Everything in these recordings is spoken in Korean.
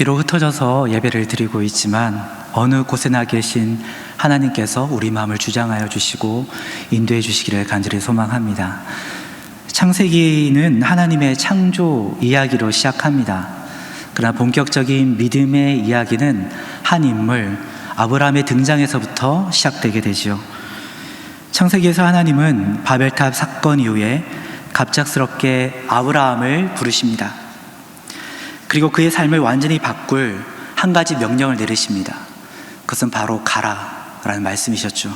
비록 흩어져서 예배를 드리고 있지만 어느 곳에나 계신 하나님께서 우리 마음을 주장하여 주시고 인도해 주시기를 간절히 소망합니다. 창세기는 하나님의 창조 이야기로 시작합니다. 그러나 본격적인 믿음의 이야기는 한 인물 아브라함의 등장에서부터 시작되게 되죠. 창세기에서 하나님은 바벨탑 사건 이후에 갑작스럽게 아브라함을 부르십니다. 그리고 그의 삶을 완전히 바꿀 한 가지 명령을 내리십니다. 그것은 바로 가라라는 말씀이셨죠.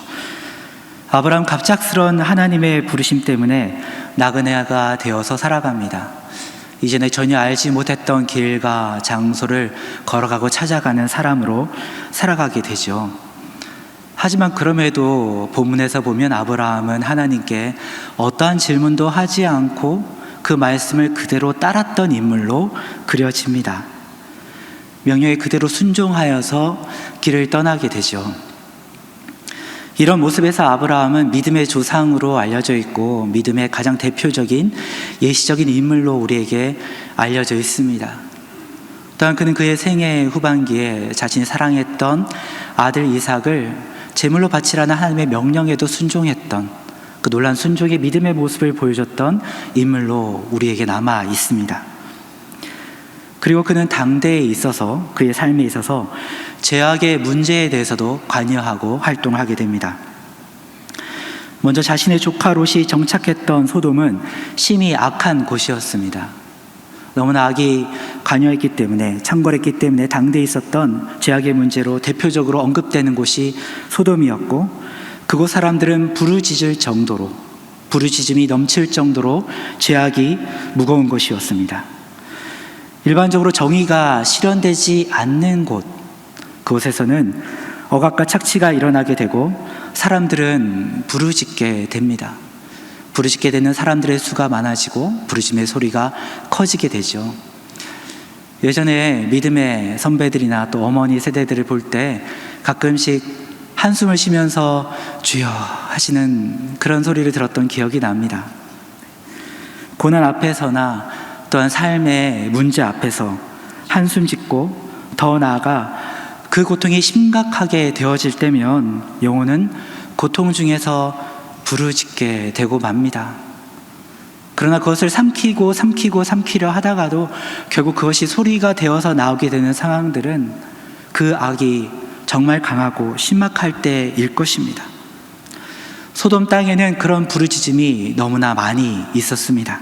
아브라함 갑작스런 하나님의 부르심 때문에 나그네가 되어서 살아갑니다. 이전에 전혀 알지 못했던 길과 장소를 걸어가고 찾아가는 사람으로 살아가게 되죠. 하지만 그럼에도 본문에서 보면 아브라함은 하나님께 어떠한 질문도 하지 않고 그 말씀을 그대로 따랐던 인물로 그려집니다. 명령에 그대로 순종하여서 길을 떠나게 되죠. 이런 모습에서 아브라함은 믿음의 조상으로 알려져 있고 믿음의 가장 대표적인 예시적인 인물로 우리에게 알려져 있습니다. 또한 그는 그의 생애 후반기에 자신이 사랑했던 아들 이삭을 제물로 바치라는 하나님의 명령에도 순종했던 그 놀란 순종의 믿음의 모습을 보여줬던 인물로 우리에게 남아 있습니다. 그리고 그는 당대에 있어서 그의 삶에 있어서 죄악의 문제에 대해서도 관여하고 활동하게 됩니다. 먼저 자신의 조카 롯이 정착했던 소돔은 심히 악한 곳이었습니다. 너무나 악이 관여했기 때문에, 창궐했기 때문에 당대에 있었던 죄악의 문제로 대표적으로 언급되는 곳이 소돔이었고, 그곳 사람들은 부르짖음이 넘칠 정도로 죄악이 무거운 곳이었습니다. 일반적으로 정의가 실현되지 않는 곳, 그곳에서는 억압과 착취가 일어나게 되고 사람들은 부르짖게 됩니다. 부르짖게 되는 사람들의 수가 많아지고 부르짖음의 소리가 커지게 되죠. 예전에 믿음의 선배들이나 또 어머니 세대들을 볼 때 가끔씩 한숨을 쉬면서 주여 하시는 그런 소리를 들었던 기억이 납니다. 고난 앞에서나 또한 삶의 문제 앞에서 한숨 짓고 더 나아가 그 고통이 심각하게 되어질 때면 영혼은 고통 중에서 부르짖게 되고 맙니다. 그러나 그것을 삼키려 하다가도 결국 그것이 소리가 되어서 나오게 되는 상황들은 그 악이 정말 강하고 심각할 때일 것입니다. 소돔 땅에는 그런 부르짖음이 너무나 많이 있었습니다.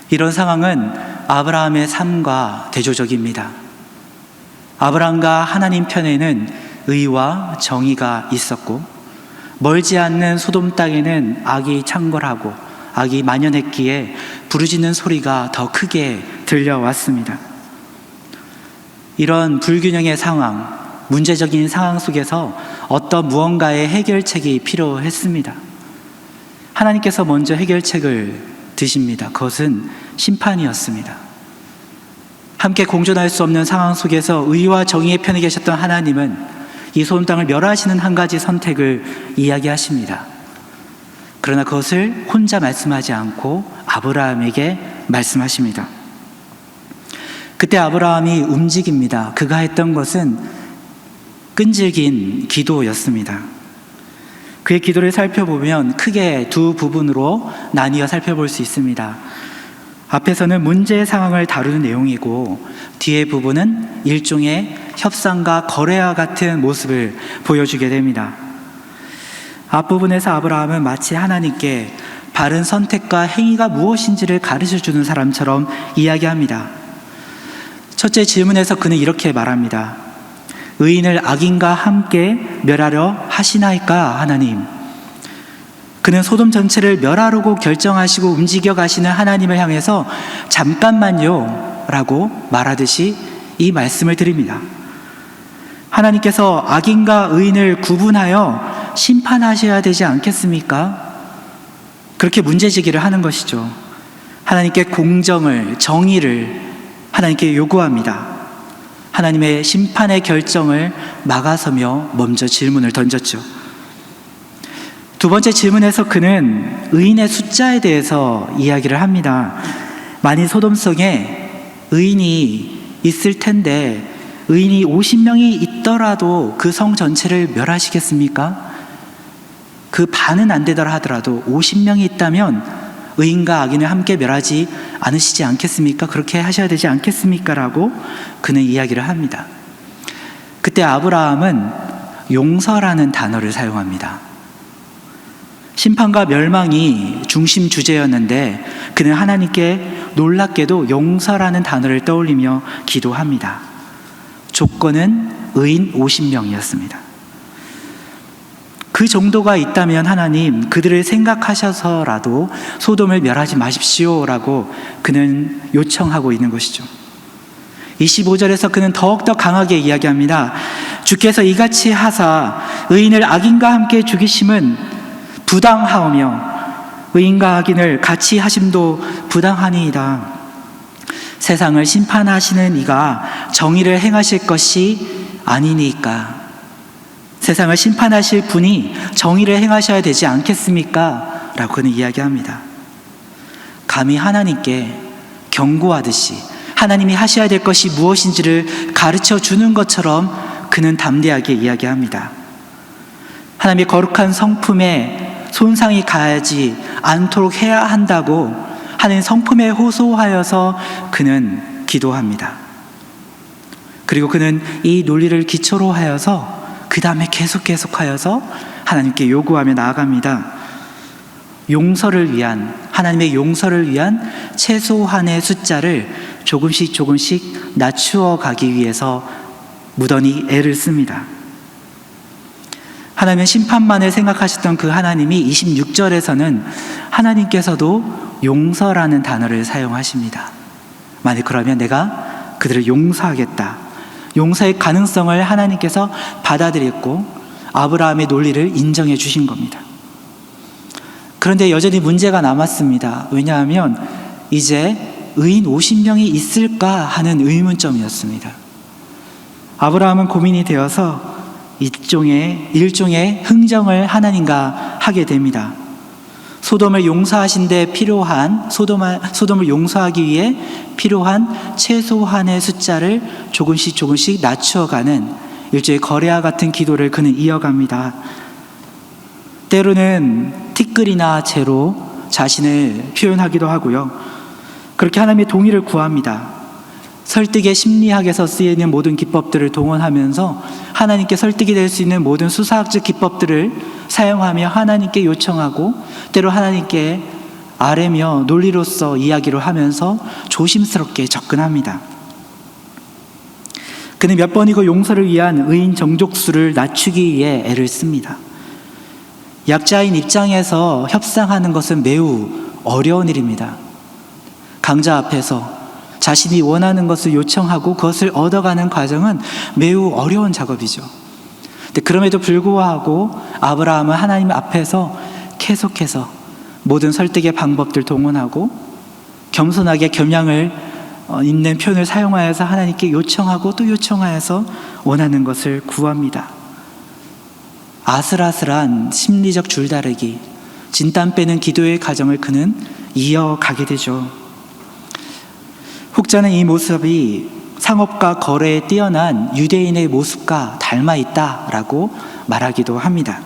이런 상황은 아브라함의 삶과 대조적입니다. 아브라함과 하나님 편에는 의와 정의가 있었고, 멀지 않는 소돔 땅에는 악이 창궐하고 악이 만연했기에 부르짖는 소리가 더 크게 들려왔습니다. 이런 불균형의 상황, 문제적인 상황 속에서 어떤 무언가의 해결책이 필요했습니다. 하나님께서 먼저 해결책을 드십니다. 그것은 심판이었습니다. 함께 공존할 수 없는 상황 속에서 의와 정의의 편에 계셨던 하나님은 이 소돔 땅을 멸하시는 한 가지 선택을 이야기하십니다. 그러나 그것을 혼자 말씀하지 않고 아브라함에게 말씀하십니다. 그때 아브라함이 움직입니다. 그가 했던 것은 끈질긴 기도였습니다. 그의 기도를 살펴보면 크게 두 부분으로 나뉘어 살펴볼 수 있습니다. 앞에서는 문제의 상황을 다루는 내용이고, 뒤의 부분은 일종의 협상과 거래와 같은 모습을 보여주게 됩니다. 앞부분에서 아브라함은 마치 하나님께 바른 선택과 행위가 무엇인지를 가르쳐주는 사람처럼 이야기합니다. 첫째 질문에서 그는 이렇게 말합니다. 의인을 악인과 함께 멸하려 하시나이까 하나님. 그는 소돔 전체를 멸하려고 결정하시고 움직여 가시는 하나님을 향해서 잠깐만요 라고 말하듯이 이 말씀을 드립니다. 하나님께서 악인과 의인을 구분하여 심판하셔야 되지 않겠습니까? 그렇게 문제제기를 하는 것이죠. 하나님께 공정을, 정의를 하나님께 요구합니다. 하나님의 심판의 결정을 막아서며 먼저 질문을 던졌죠. 두 번째 질문에서 그는 의인의 숫자에 대해서 이야기를 합니다. 만일 소돔성에 의인이 있을 텐데 의인이 50명이 있더라도 그 성 전체를 멸하시겠습니까? 그 반은 안 되더라 하더라도 50명이 있다면 의인과 악인을 함께 멸하지 않으시지 않겠습니까? 그렇게 하셔야 되지 않겠습니까? 라고 그는 이야기를 합니다. 그때 아브라함은 용서라는 단어를 사용합니다. 심판과 멸망이 중심 주제였는데 그는 하나님께 놀랍게도 용서라는 단어를 떠올리며 기도합니다. 조건은 의인 50명이었습니다. 그 정도가 있다면 하나님 그들을 생각하셔서라도 소돔을 멸하지 마십시오라고 그는 요청하고 있는 것이죠. 25절에서 그는 더욱더 강하게 이야기합니다. 주께서 이같이 하사 의인을 악인과 함께 죽이심은 부당하오며 의인과 악인을 같이 하심도 부당하니이다. 세상을 심판하시는 이가 정의를 행하실 것이 아니니까. 세상을 심판하실 분이 정의를 행하셔야 되지 않겠습니까? 라고 그는 이야기합니다. 감히 하나님께 경고하듯이 하나님이 하셔야 될 것이 무엇인지를 가르쳐 주는 것처럼 그는 담대하게 이야기합니다. 하나님의 거룩한 성품에 손상이 가지 않도록 해야 한다고 하는 성품에 호소하여서 그는 기도합니다. 그리고 그는 이 논리를 기초로 하여서 그 다음에 계속하여서 하나님께 요구하며 나아갑니다. 하나님의 용서를 위한 최소한의 숫자를 조금씩 낮추어 가기 위해서 무던히 애를 씁니다. 하나님은 심판만을 생각하셨던 그 하나님이 26절에서는 하나님께서도 용서라는 단어를 사용하십니다. 만약 그러면 내가 그들을 용서하겠다. 용서의 가능성을 하나님께서 받아들였고 아브라함의 논리를 인정해 주신 겁니다. 그런데 여전히 문제가 남았습니다. 왜냐하면 이제 의인 50명이 있을까 하는 의문점이었습니다. 아브라함은 고민이 되어서 일종의 흥정을 하나님과 하게 됩니다. 소돔을 용서하신 데 필요한 소돔을 용서하기 위해 필요한 최소한의 숫자를 조금씩 낮추어가는 일종의 거래와 같은 기도를 그는 이어갑니다. 때로는 티끌이나 재로 자신을 표현하기도 하고요. 그렇게 하나님의 동의를 구합니다. 설득의 심리학에서 쓰이는 모든 기법들을 동원하면서 하나님께 설득이 될 수 있는 모든 수사학적 기법들을 사용하며 하나님께 요청하고 때로 하나님께 아뢰며 논리로서 이야기를 하면서 조심스럽게 접근합니다. 그는 몇 번이고 용서를 위한 의인 정족수를 낮추기 위해 애를 씁니다. 약자인 입장에서 협상하는 것은 매우 어려운 일입니다. 강자 앞에서 자신이 원하는 것을 요청하고 그것을 얻어가는 과정은 매우 어려운 작업이죠. 그럼에도 불구하고 아브라함은 하나님 앞에서 계속해서 모든 설득의 방법들 동원하고 겸손하게 겸양을 있는 표현을 사용하여서 하나님께 요청하고 또 요청하여서 원하는 것을 구합니다. 아슬아슬한 심리적 줄다리기, 진땀 빼는 기도의 과정을 그는 이어가게 되죠. 혹자는 이 모습이 상업과 거래에 뛰어난 유대인의 모습과 닮아 있다라고 말하기도 합니다.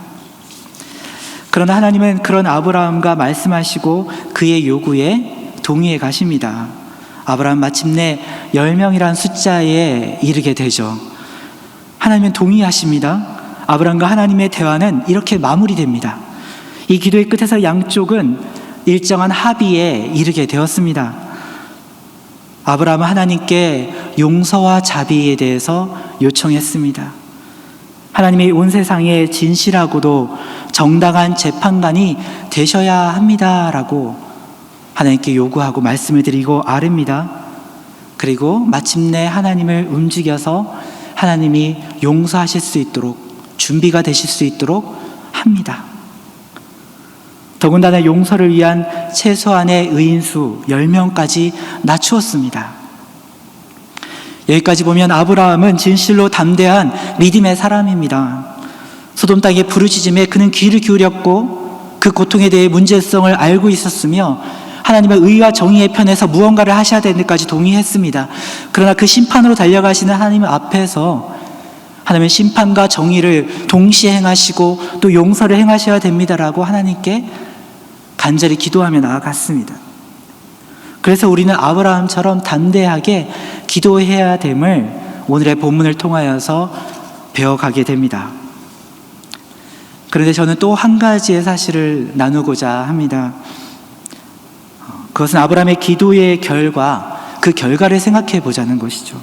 그러나 하나님은 그런 아브라함과 말씀하시고 그의 요구에 동의해 가십니다. 아브라함 마침내 10명이란 숫자에 이르게 되죠. 하나님은 동의하십니다. 아브라함과 하나님의 대화는 이렇게 마무리됩니다. 이 기도의 끝에서 양쪽은 일정한 합의에 이르게 되었습니다. 아브라함은 하나님께 용서와 자비에 대해서 요청했습니다. 하나님이 온 세상에 진실하고도 정당한 재판관이 되셔야 합니다라고 하나님께 요구하고 말씀을 드리고 아뢰입니다. 그리고 마침내 하나님을 움직여서 하나님이 용서하실 수 있도록 준비가 되실 수 있도록 합니다. 더군다나 용서를 위한 최소한의 의인수 10명까지 낮추었습니다. 여기까지 보면 아브라함은 진실로 담대한 믿음의 사람입니다. 소돔 땅의 부르짖음에 그는 귀를 기울였고 그 고통에 대해 문제성을 알고 있었으며 하나님의 의와 정의의 편에서 무언가를 하셔야 되는 데까지 동의했습니다. 그러나 그 심판으로 달려가시는 하나님 앞에서 하나님의 심판과 정의를 동시에 행하시고 또 용서를 행하셔야 됩니다라고 하나님께 간절히 기도하며 나아갔습니다. 그래서 우리는 아브라함처럼 담대하게 기도해야 됨을 오늘의 본문을 통하여서 배워가게 됩니다. 그런데 저는 또 한 가지의 사실을 나누고자 합니다. 그것은 아브라함의 기도의 결과, 그 결과를 생각해 보자는 것이죠.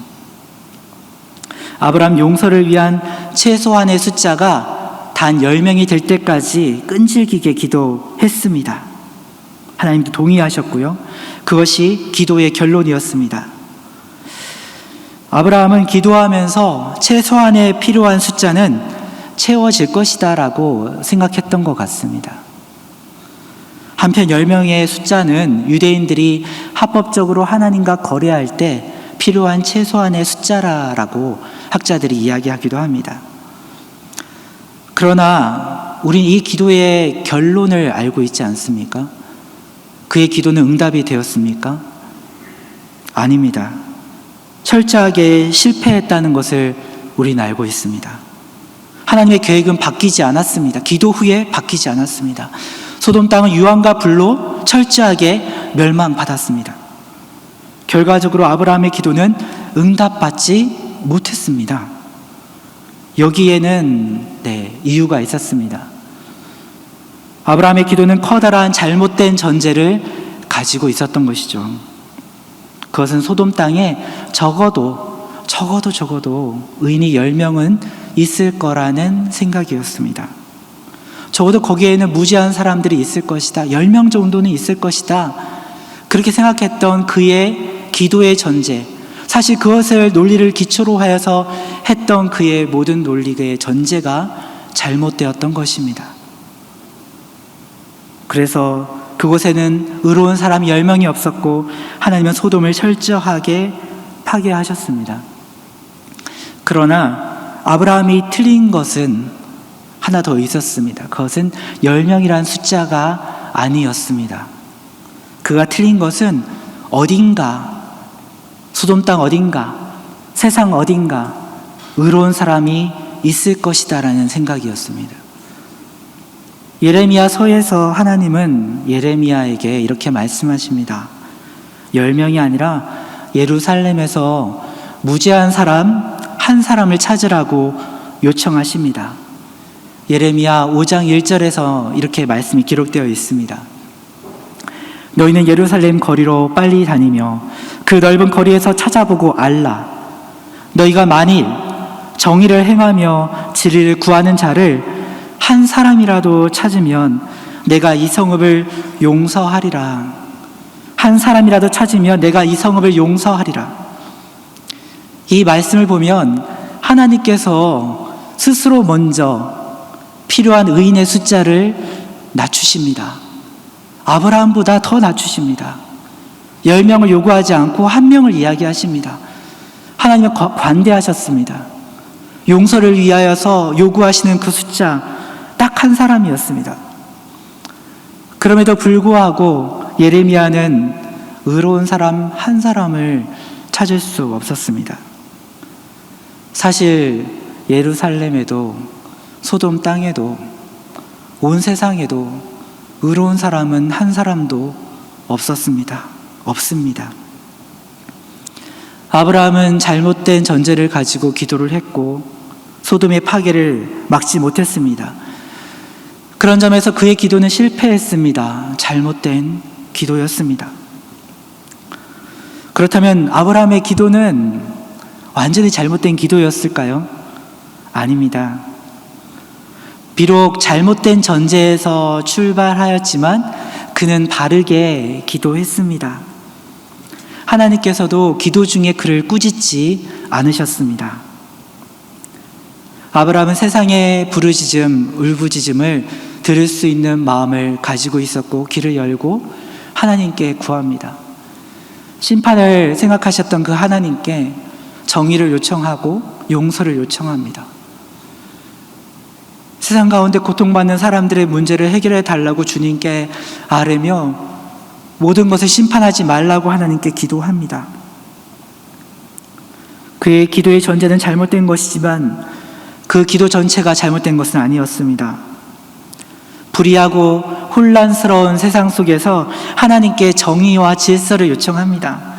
아브라함 용서를 위한 최소한의 숫자가 단 10명이 될 때까지 끈질기게 기도했습니다. 하나님도 동의하셨고요. 그것이 기도의 결론이었습니다. 아브라함은 기도하면서 최소한의 필요한 숫자는 채워질 것이다 라고 생각했던 것 같습니다. 한편 10명의 숫자는 유대인들이 합법적으로 하나님과 거래할 때 필요한 최소한의 숫자라고 학자들이 이야기하기도 합니다. 그러나 우린 이 기도의 결론을 알고 있지 않습니까? 그의 기도는 응답이 되었습니까? 아닙니다. 철저하게 실패했다는 것을 우리는 알고 있습니다. 하나님의 계획은 바뀌지 않았습니다. 기도 후에 바뀌지 않았습니다. 소돔 땅은 유황과 불로 철저하게 멸망받았습니다. 결과적으로 아브라함의 기도는 응답받지 못했습니다. 여기에는 이유가 있었습니다. 아브라함의 기도는 커다란 잘못된 전제를 가지고 있었던 것이죠. 그것은 소돔 땅에 적어도 의인이 10명은 있을 거라는 생각이었습니다. 적어도 거기에는 무지한 사람들이 있을 것이다. 10명 정도는 있을 것이다. 그렇게 생각했던 그의 기도의 전제, 사실 그것을 논리를 기초로 하여서 했던 그의 모든 논리의 전제가 잘못되었던 것입니다. 그래서 그곳에는 의로운 사람이 10명이 없었고 하나님은 소돔을 철저하게 파괴하셨습니다. 그러나 아브라함이 틀린 것은 하나 더 있었습니다. 그것은 10명이란 숫자가 아니었습니다. 그가 틀린 것은 어딘가, 소돔 땅 어딘가, 세상 어딘가 의로운 사람이 있을 것이다라는 생각이었습니다. 예레미야서에서 하나님은 예레미야에게 이렇게 말씀하십니다. 10명이 아니라 예루살렘에서 무죄한 사람 한 사람을 찾으라고 요청하십니다. 예레미야 5장 1절에서 이렇게 말씀이 기록되어 있습니다. 너희는 예루살렘 거리로 빨리 다니며 그 넓은 거리에서 찾아보고 알라. 너희가 만일 정의를 행하며 진리를 구하는 자를 한 사람이라도 찾으면 내가 이 성읍을 용서하리라. 한 사람이라도 찾으면 내가 이 성읍을 용서하리라. 이 말씀을 보면 하나님께서 스스로 먼저 필요한 의인의 숫자를 낮추십니다. 아브라함보다 더 낮추십니다. 10명을 요구하지 않고 1명을 이야기하십니다. 하나님은 관대하셨습니다. 용서를 위하여서 요구하시는 그 숫자 딱 한 사람이었습니다. 그럼에도 불구하고 예레미야는 의로운 사람 한 사람을 찾을 수 없었습니다. 사실 예루살렘에도 소돔 땅에도 온 세상에도 의로운 사람은 한 사람도 없습니다. 아브라함은 잘못된 전제를 가지고 기도를 했고 소돔의 파괴를 막지 못했습니다. 그런 점에서 그의 기도는 실패했습니다. 잘못된 기도였습니다. 그렇다면 아브라함의 기도는 완전히 잘못된 기도였을까요? 아닙니다. 비록 잘못된 전제에서 출발하였지만 그는 바르게 기도했습니다. 하나님께서도 기도 중에 그를 꾸짖지 않으셨습니다. 아브라함은 세상의 부르짖음, 울부짖음을 들을 수 있는 마음을 가지고 있었고 길을 열고 하나님께 구합니다. 심판을 생각하셨던 그 하나님께 정의를 요청하고 용서를 요청합니다. 세상 가운데 고통받는 사람들의 문제를 해결해 달라고 주님께 아뢰며 모든 것을 심판하지 말라고 하나님께 기도합니다. 그의 기도의 전제는 잘못된 것이지만 그 기도 전체가 잘못된 것은 아니었습니다. 불의하고 혼란스러운 세상 속에서 하나님께 정의와 질서를 요청합니다.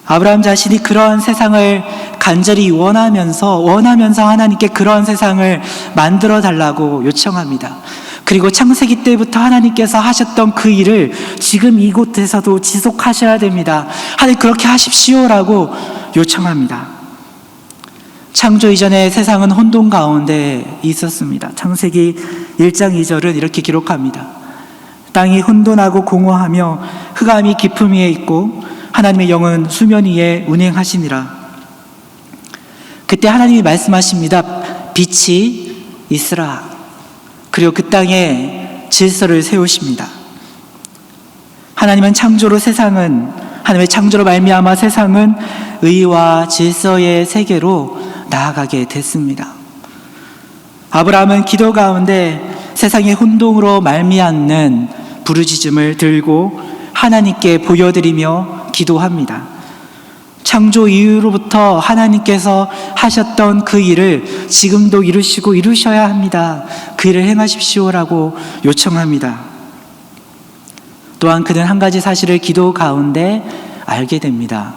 아브라함 자신이 그러한 세상을 간절히 원하면서 하나님께 그러한 세상을 만들어 달라고 요청합니다. 그리고 창세기 때부터 하나님께서 하셨던 그 일을 지금 이곳에서도 지속하셔야 됩니다. 하나님 그렇게 하십시오라고 요청합니다. 창조 이전에 세상은 혼돈 가운데 있었습니다. 창세기 1장 2절은 이렇게 기록합니다. 땅이 혼돈하고 공허하며 흑암이 깊음 위에 있고 하나님의 영은 수면 위에 운행하시니라. 그때 하나님이 말씀하십니다. 빛이 있으라. 그리고 그 땅에 질서를 세우십니다. 하나님의 창조로 말미암아 세상은 의와 질서의 세계로 나아가게 됐습니다. 아브라함은 기도 가운데 세상의 혼동으로 말미암는 부르짖음을 들고 하나님께 보여드리며 기도합니다. 창조 이후로부터 하나님께서 하셨던 그 일을 지금도 이루셔야 합니다. 그 일을 행하십시오라고 요청합니다. 또한 그는 한 가지 사실을 기도 가운데 알게 됩니다.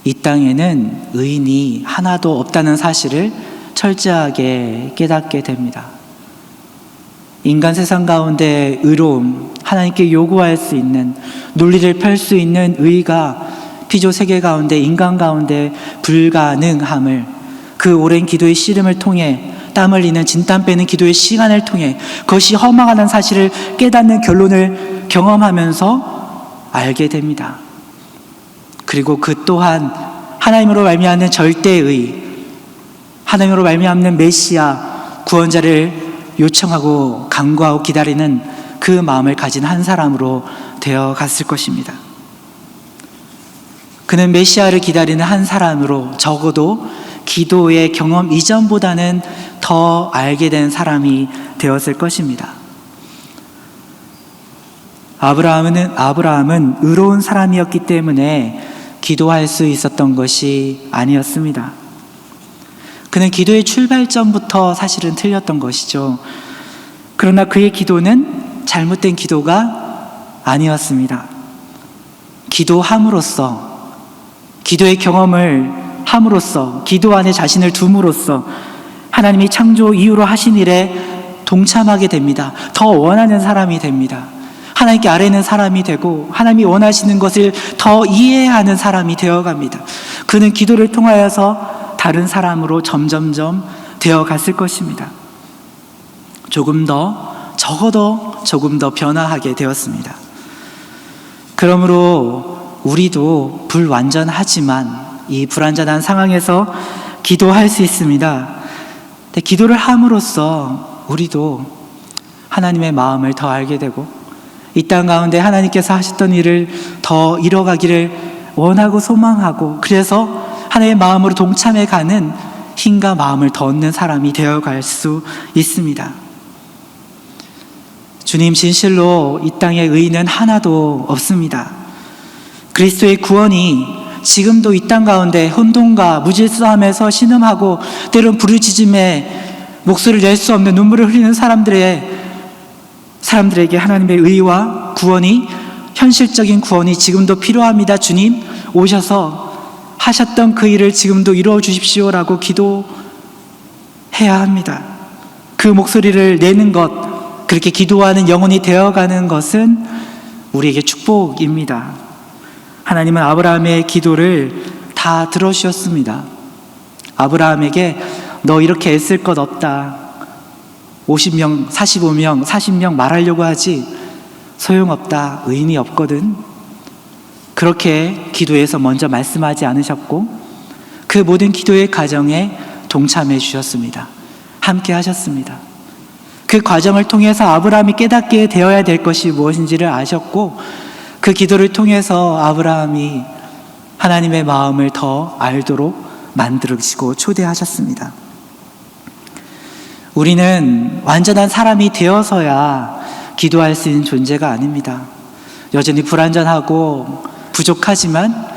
이 땅에는 의인이 하나도 없다는 사실을 철저하게 깨닫게 됩니다. 인간 세상 가운데 의로움, 하나님께 요구할 수 있는, 논리를 펼 수 있는 의가 피조 세계 가운데, 인간 가운데 불가능함을 그 오랜 기도의 씨름을 통해, 땀 흘리는 진땀 빼는 기도의 시간을 통해 그것이 허망하다는 사실을 깨닫는 결론을 경험하면서 알게 됩니다. 그리고 그 또한 하나님으로 말미암는 절대의, 하나님으로 말미암는 메시아 구원자를 요청하고 간구하고 기다리는 그 마음을 가진 한 사람으로 되어 갔을 것입니다. 그는 메시아를 기다리는 한 사람으로 적어도 기도의 경험 이전보다는 더 알게 된 사람이 되었을 것입니다. 아브라함은 의로운 사람이었기 때문에 기도할 수 있었던 것이 아니었습니다. 그는 기도의 출발점부터 사실은 틀렸던 것이죠. 그러나 그의 기도는 잘못된 기도가 아니었습니다. 기도함으로써, 기도의 경험을 함으로써, 기도 안에 자신을 둠으로써 하나님이 창조 이후로 하신 일에 동참하게 됩니다. 더 원하는 사람이 됩니다. 하나님께 아뢰는 사람이 되고 하나님이 원하시는 것을 더 이해하는 사람이 되어갑니다. 그는 기도를 통하여서 다른 사람으로 점점점 되어갔을 것입니다. 적어도 조금 더 변화하게 되었습니다. 그러므로 우리도 불완전하지만 이 불완전한 상황에서 기도할 수 있습니다. 기도를 함으로써 우리도 하나님의 마음을 더 알게 되고 이 땅 가운데 하나님께서 하셨던 일을 더 이뤄가기를 원하고 소망하고, 그래서 하나님의 마음으로 동참해가는 힘과 마음을 더 얻는 사람이 되어갈 수 있습니다. 주님, 진실로 이 땅에 의인은 하나도 없습니다. 그리스도의 구원이 지금도 이 땅 가운데 혼돈과 무질서함에서 신음하고 때론 부르짖음에 목소리를 낼 수 없는 눈물을 흘리는 사람들에게 하나님의 의와 구원이, 현실적인 구원이 지금도 필요합니다. 주님, 오셔서 하셨던 그 일을 지금도 이루어 주십시오라고 기도해야 합니다. 그 목소리를 내는 것, 그렇게 기도하는 영혼이 되어가는 것은 우리에게 축복입니다. 하나님은 아브라함의 기도를 다 들어주셨습니다. 아브라함에게 너 이렇게 애쓸 것 없다. 50명, 45명, 40명 말하려고 하지 소용없다. 의인이 없거든. 그렇게 기도에서 먼저 말씀하지 않으셨고 그 모든 기도의 과정에 동참해 주셨습니다. 함께 하셨습니다. 그 과정을 통해서 아브라함이 깨닫게 되어야 될 것이 무엇인지를 아셨고 그 기도를 통해서 아브라함이 하나님의 마음을 더 알도록 만들으시고 초대하셨습니다. 우리는 완전한 사람이 되어서야 기도할 수 있는 존재가 아닙니다. 여전히 불완전하고 부족하지만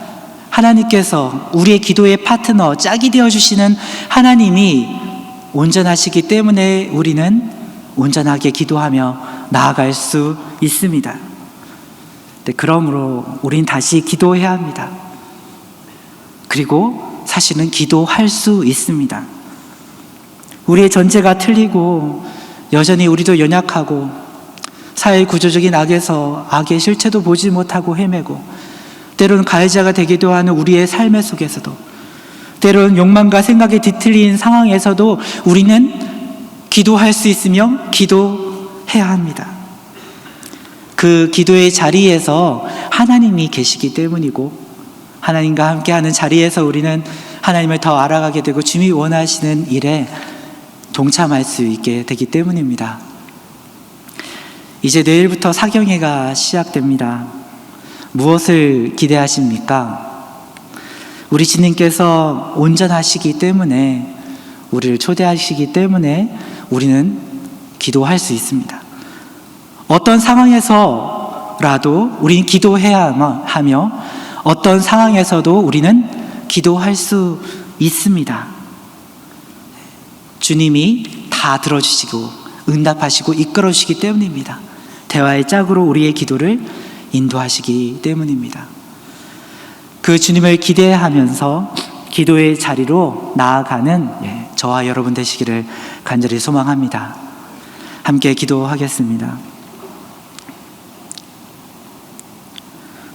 하나님께서 우리의 기도의 파트너, 짝이 되어주시는 하나님이 온전하시기 때문에 우리는 온전하게 기도하며 나아갈 수 있습니다. 네, 그러므로 우린 다시 기도해야 합니다. 그리고 사실은 기도할 수 있습니다. 우리의 전제가 틀리고 여전히 우리도 연약하고 사회 구조적인 악의 실체도 보지 못하고 헤매고 때로는 가해자가 되기도 하는 우리의 삶의 속에서도 때로는 욕망과 생각에 뒤틀린 상황에서도 우리는 기도할 수 있으며 기도해야 합니다. 그 기도의 자리에서 하나님이 계시기 때문이고 하나님과 함께하는 자리에서 우리는 하나님을 더 알아가게 되고 주님이 원하시는 일에 동참할 수 있게 되기 때문입니다. 이제 내일부터 사경회가 시작됩니다. 무엇을 기대하십니까? 우리 주님께서 온전하시기 때문에 우리를 초대하시기 때문에 우리는 기도할 수 있습니다. 어떤 상황에서라도 우리는 기도해야 하며 어떤 상황에서도 우리는 기도할 수 있습니다. 주님이 다 들어주시고 응답하시고 이끌어 주시기 때문입니다. 대화의 짝으로 우리의 기도를 인도하시기 때문입니다. 그 주님을 기대하면서 기도의 자리로 나아가는 저와 여러분 되시기를 간절히 소망합니다. 함께 기도하겠습니다.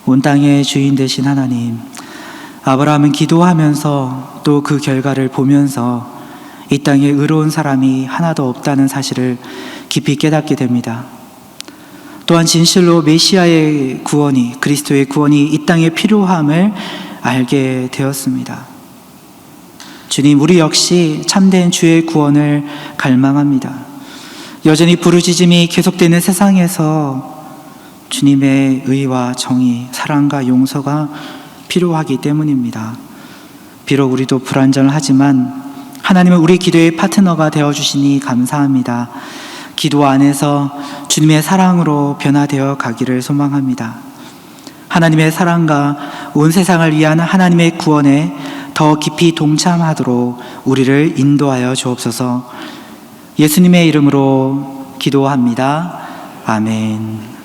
온 땅의 주인 되신 하나님, 아브라함은 기도하면서 또 그 결과를 보면서 이 땅에 의로운 사람이 하나도 없다는 사실을 깊이 깨닫게 됩니다. 또한 진실로 메시아의 구원이, 그리스도의 구원이 이 땅에 필요함을 알게 되었습니다. 주님, 우리 역시 참된 주의 구원을 갈망합니다. 여전히 부르짖음이 계속되는 세상에서 주님의 의와 정의, 사랑과 용서가 필요하기 때문입니다. 비록 우리도 불완전하지만 하나님은 우리 기도의 파트너가 되어주시니 감사합니다. 기도 안에서 주님의 사랑으로 변화되어 가기를 소망합니다. 하나님의 사랑과 온 세상을 위한 하나님의 구원에 더 깊이 동참하도록 우리를 인도하여 주옵소서. 예수님의 이름으로 기도합니다. 아멘.